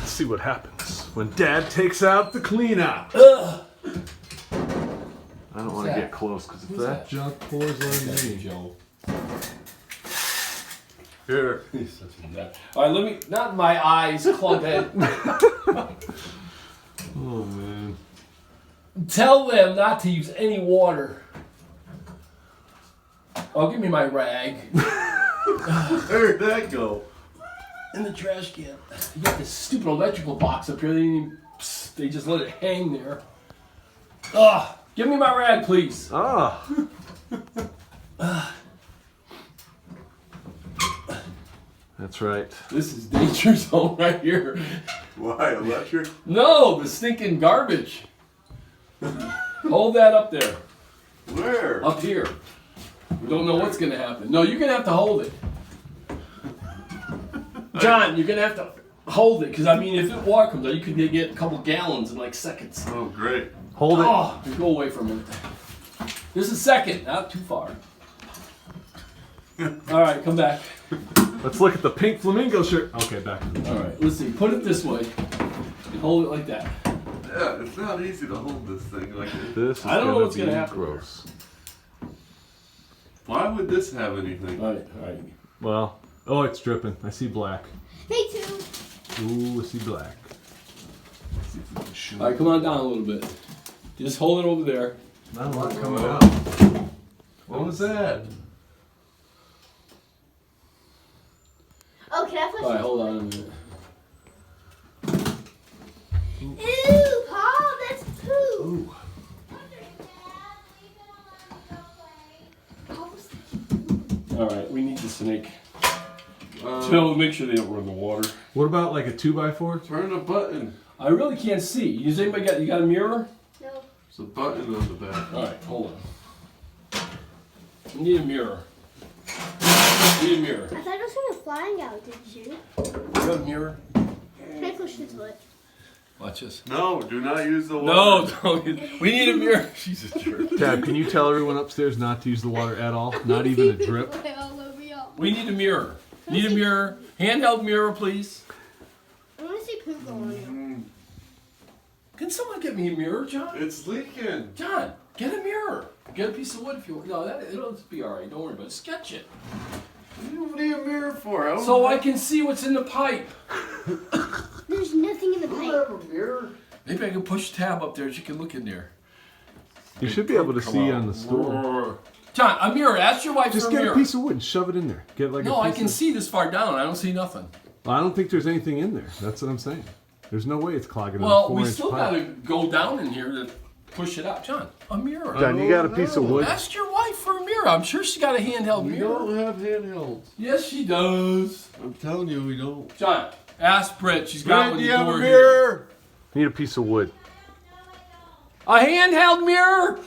Let's see what happens when Dad takes out the cleanup. Ugh. I don't want to get close because if that junk pours on me. Joe. Here. He's such a nut. All right, let me. Not my eyes, clubhead. Oh man. Tell them not to use any water. Oh, give me my rag. Where'd that go? In the trash can. You got this stupid electrical box up here. They just let it hang there. Ugh. Give me my rag, please. Ah. That's right. This is danger zone right here. Why, electric? No, the stinking garbage. Hold that up there. Where? Up here. We don't know what's going to happen. No, you're going to have to hold it. John, you're going to have to hold it. Because, I mean, if water comes out, you could get a couple gallons in like seconds. Oh, great. Hold it. Oh, go away for a minute. This is second. Not too far. All right, come back. Let's look at the pink flamingo shirt. Okay, back. All right, let's see. Put it this way. And hold it like that. Yeah, it's not easy to hold this thing like this. This is I don't know what's gonna gonna be happen. gross. Why would this have anything? All right. Well, oh, it's dripping. I see black. Me too. Ooh, I see black. All right, come on down a little bit. Just hold it over there. Not a lot coming out. What was that? Oh, can I push All right, it? hold on a minute. Ew, Paul, that's poop. Ooh. All right, we need the snake. So make sure they don't run the water. What about like a 2x4? Turn the button. I really can't see. Does anybody got? You got a mirror? No. There's a button on the back. All right, hold on. You need a mirror. You need a mirror. I thought it was gonna flying out, did you? You got a mirror? Can I push this way? Watch this. No, do not use the water. No, we need a mirror. She's a jerk. Dad, can you tell everyone upstairs not to use the water at all? Not even a drip? All over y'all. We need a mirror. Need a mirror. Handheld mirror, please. I want to see poop on you. Can someone get me a mirror, John? It's leaking. John, get a mirror. Get a piece of wood if you want. No, it'll be all right. Don't worry about it. Sketch it. What do you need a mirror for? So I can see what's in the pipe. There's nothing in the I don't pipe. have a mirror. Maybe I can push tab up there so you can look in there. You should be able to see on the stool. John, a mirror. Ask your wife Just for a get mirror. a piece of wood and shove it in there. Get like No, a I piece can of... see this far down. I don't see nothing. Well, I don't think there's anything in there. That's what I'm saying. There's no way it's clogging Well, a we 4-inch still pipe. got to go down in here to push it out. John, a mirror. John, you got a piece of wood? Ask your wife for a mirror. I'm sure she got a handheld We mirror. don't have handhelds. Yes, she does. I'm telling you, we don't. John, ask Britt. She's got one Do in you the have a door here. mirror? Need a piece of wood. A handheld mirror?